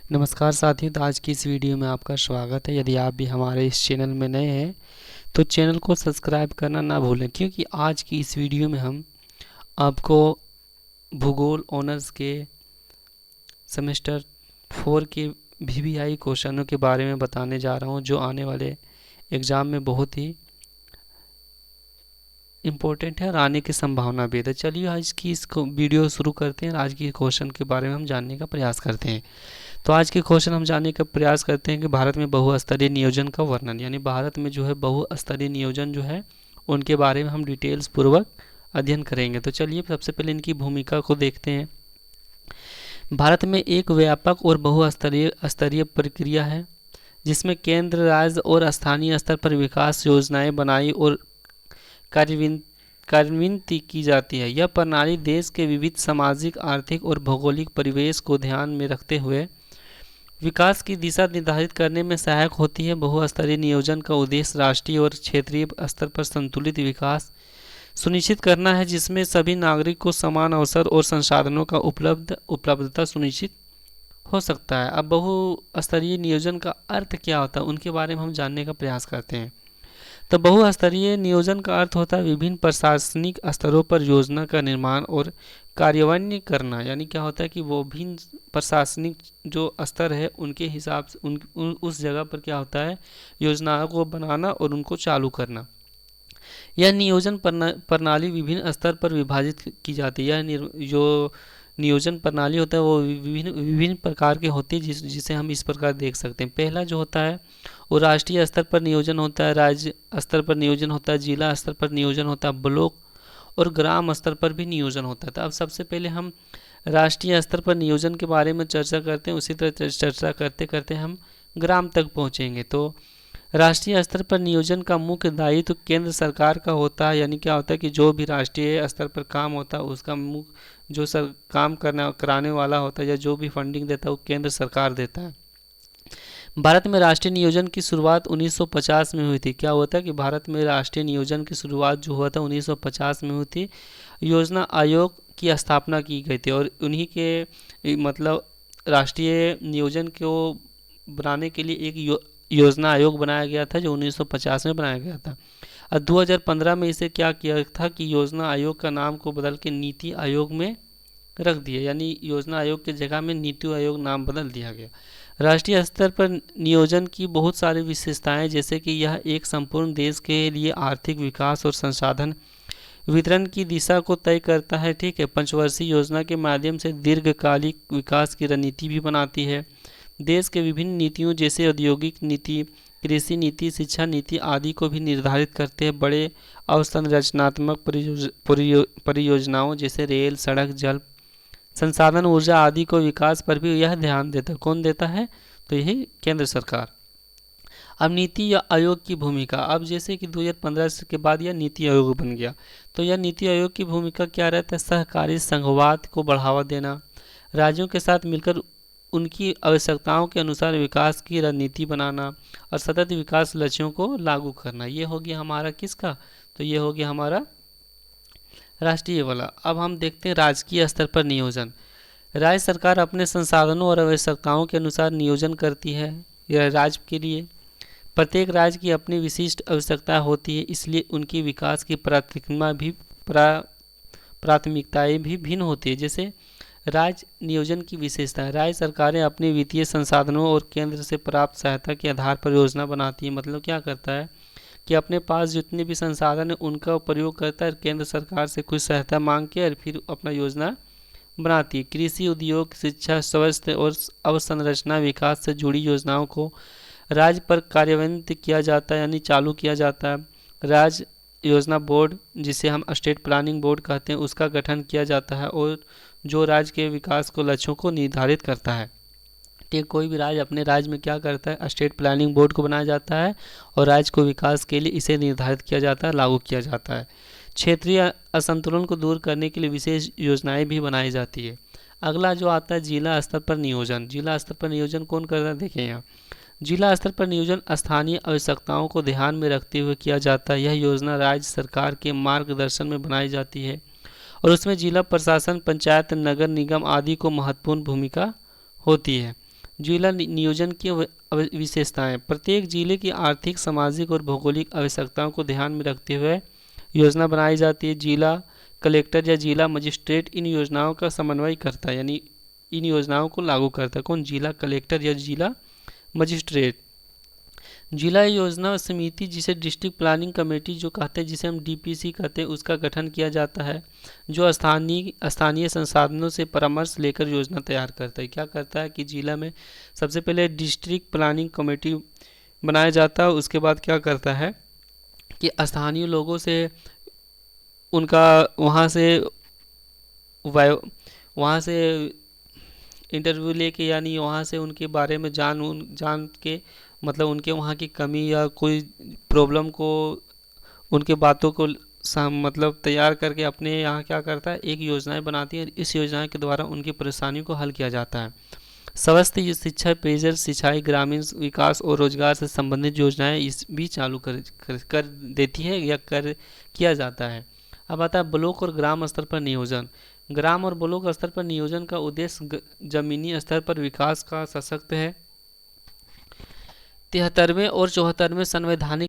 नमस्कार साथियों, तो आज की इस वीडियो में आपका स्वागत है। यदि आप भी हमारे इस चैनल में नए हैं तो चैनल को सब्सक्राइब करना ना भूलें, क्योंकि आज की इस वीडियो में हम आपको भूगोल ऑनर्स के सेमेस्टर 4 के वीवीआई क्वेश्चनों के बारे में बताने जा रहा हूं, जो आने वाले एग्ज़ाम में बहुत ही इम्पोर्टेंट है और आने की संभावना भी है। तो चलिए आज की इस वीडियो शुरू करते हैं। आज की क्वेश्चन के बारे में हम जानने का प्रयास करते हैं। तो आज के क्वेश्चन हम जानने का प्रयास करते हैं कि भारत में बहुस्तरीय नियोजन का वर्णन, यानी भारत में जो है बहुस्तरीय नियोजन जो है उनके बारे में हम डिटेल्स पूर्वक अध्ययन करेंगे। तो चलिए सबसे पहले इनकी भूमिका को देखते हैं। भारत में एक व्यापक और बहुस्तरीय स्तरीय प्रक्रिया है, जिसमें केंद्र, राज्य और स्थानीय स्तर पर विकास योजनाएं बनाई और कार्यान्वित की जाती है। यह प्रणाली देश के विविध सामाजिक, आर्थिक और भौगोलिक परिवेश को ध्यान में रखते हुए विकास की दिशा निर्धारित करने में सहायक होती है। बहुस्तरीय नियोजन का उद्देश्य राष्ट्रीय और क्षेत्रीय स्तर पर संतुलित विकास सुनिश्चित करना है, जिसमें सभी नागरिक को समान अवसर और संसाधनों का उपलब्धता सुनिश्चित हो सकता है। अब बहुस्तरीय नियोजन का अर्थ क्या होता है, उनके बारे में हम जानने का प्रयास करते हैं। तो बहुस्तरीय नियोजन का अर्थ होता है विभिन्न प्रशासनिक स्तरों पर योजना का निर्माण और कार्यान्वयन करना। यानी क्या होता है कि वो भिन्न प्रशासनिक जो स्तर है उनके हिसाब से उस जगह पर क्या होता है, योजनाओं को बनाना और उनको चालू करना। यह नियोजन प्रणाली विभिन्न स्तर पर विभाजित की जाती है। यह जो नियोजन प्रणाली होता है वो विभिन्न विभिन्न प्रकार के होती है, जिसे हम इस प्रकार देख सकते हैं। पहला जो होता है वो राष्ट्रीय स्तर पर नियोजन होता है, राज्य स्तर पर नियोजन होता है, जिला स्तर पर नियोजन होता है, ब्लॉक और ग्राम स्तर पर भी नियोजन होता है। तो अब सबसे पहले हम राष्ट्रीय स्तर पर नियोजन के बारे में चर्चा करते हैं। उसी तरह चर्चा करते करते हम ग्राम तक पहुँचेंगे। तो राष्ट्रीय स्तर पर नियोजन का मुख्य दायित्व तो केंद्र सरकार का होता है। यानी क्या होता है कि जो भी राष्ट्रीय स्तर पर काम होता है उसका मुख्य जो काम कराने वाला होता है या जो भी फंडिंग देता है वो केंद्र सरकार देता है। भारत में राष्ट्रीय नियोजन की शुरुआत 1950 में हुई थी। क्या होता है कि भारत में राष्ट्रीय नियोजन की शुरुआत जो हुआ था 1950 में हुई थी। योजना आयोग की स्थापना की गई थी और उन्हीं के मतलब राष्ट्रीय नियोजन को बनाने के लिए एक योजना आयोग बनाया गया था, जो 1950 में बनाया गया था। और 2015 में इसे क्या किया था कि योजना आयोग का नाम को बदल के नीति आयोग में रख दिया, यानी योजना आयोग की जगह में नीति आयोग नाम बदल दिया गया। राष्ट्रीय स्तर पर नियोजन की बहुत सारी विशेषताएं, जैसे कि यह एक संपूर्ण देश के लिए आर्थिक विकास और संसाधन वितरण की दिशा को तय करता है। ठीक है, पंचवर्षीय योजना के माध्यम से दीर्घकालिक विकास की रणनीति भी बनाती है। देश के विभिन्न नीतियों जैसे औद्योगिक नीति, कृषि नीति, शिक्षा नीति आदि को भी निर्धारित करते हैं। बड़े अवसंरचनात्मक परियोजनाओं जैसे रेल, सड़क, जल संसाधन, ऊर्जा आदि को विकास पर भी यह ध्यान देता है। कौन देता है? तो यही केंद्र सरकार। अब नीति आयोग की भूमिका, अब जैसे कि 2015 के बाद यह नीति आयोग बन गया, तो यह नीति आयोग की भूमिका क्या रहता है? सहकारी संघवाद को बढ़ावा देना, राज्यों के साथ मिलकर उनकी आवश्यकताओं के अनुसार विकास की रणनीति बनाना और सतत विकास लक्ष्यों को लागू करना। ये हो गया हमारा किसका? तो ये हो गया हमारा राष्ट्रीय वाला। अब हम देखते हैं राजकीय स्तर पर नियोजन। राज्य सरकार अपने संसाधनों और आवश्यकताओं के अनुसार नियोजन करती है। यह राज्य के लिए प्रत्येक राज्य की अपनी विशिष्ट आवश्यकता होती है, इसलिए उनकी विकास की प्राथमिकताएं भी भिन्न होती है। जैसे राज्य नियोजन की विशेषता, राज्य सरकारें अपने वित्तीय संसाधनों और केंद्र से प्राप्त सहायता के आधार पर योजना बनाती है। मतलब क्या करता है कि अपने पास जितने भी संसाधन है उनका प्रयोग करता है, केंद्र सरकार से कुछ सहायता मांग के और फिर अपना योजना बनाती है। कृषि, उद्योग, शिक्षा, स्वास्थ्य और अवसंरचना विकास से जुड़ी योजनाओं को राज्य पर कार्यान्वित किया जाता है, यानी चालू किया जाता है। राज्य योजना बोर्ड, जिसे हम स्टेट प्लानिंग बोर्ड कहते हैं, उसका गठन किया जाता है और जो राज्य के विकास को लक्ष्यों को निर्धारित करता है। ठीक, कोई भी राज्य अपने राज्य में क्या करता है? स्टेट प्लानिंग बोर्ड को बनाया जाता है और राज्य को विकास के लिए इसे निर्धारित किया जाता है, लागू किया जाता है। क्षेत्रीय असंतुलन को दूर करने के लिए विशेष योजनाएं भी बनाई जाती है। अगला जो आता है जिला स्तर पर नियोजन। जिला स्तर पर नियोजन कौन करता है? देखें यहाँ जिला स्तर पर नियोजन स्थानीय आवश्यकताओं को ध्यान में रखते हुए किया जाता है। यह योजना राज्य सरकार के मार्गदर्शन में बनाई जाती है और उसमें जिला प्रशासन, पंचायत, नगर निगम आदि को महत्वपूर्ण भूमिका होती है। जिला नियोजन की विशेषताएं। प्रत्येक जिले की आर्थिक, सामाजिक और भौगोलिक आवश्यकताओं को ध्यान में रखते हुए योजना बनाई जाती है। जिला कलेक्टर या जिला मजिस्ट्रेट इन योजनाओं का समन्वय करता है, यानी इन योजनाओं को लागू करता है कौन? जिला कलेक्टर या जिला मजिस्ट्रेट। जिला योजना समिति, जिसे डिस्ट्रिक्ट प्लानिंग कमेटी जो कहते हैं, जिसे हम डीपीसी कहते हैं, उसका गठन किया जाता है, जो स्थानीय संसाधनों से परामर्श लेकर योजना तैयार करता है। क्या करता है कि जिला में सबसे पहले डिस्ट्रिक्ट प्लानिंग कमेटी बनाया जाता है, उसके बाद क्या करता है कि स्थानीय लोगों से उनका वहाँ से इंटरव्यू लेके, यानी वहाँ से उनके बारे में जान के, मतलब उनके वहाँ की कमी या कोई प्रॉब्लम को, उनके बातों को मतलब तैयार करके अपने यहाँ क्या करता है, एक योजनाएं बनाती है। इस योजना के द्वारा उनकी परेशानियों को हल किया जाता है। स्वास्थ्य, शिक्षा, पेयजल, सिंचाई, ग्रामीण विकास और रोजगार से संबंधित योजनाएं इस भी चालू कर देती है या किया जाता है। अब आता है ब्लॉक और ग्राम स्तर पर नियोजन। ग्राम और ब्लॉक स्तर पर नियोजन का उद्देश्य जमीनी स्तर पर विकास का सशक्त है। 73वें और 74वें संवैधानिक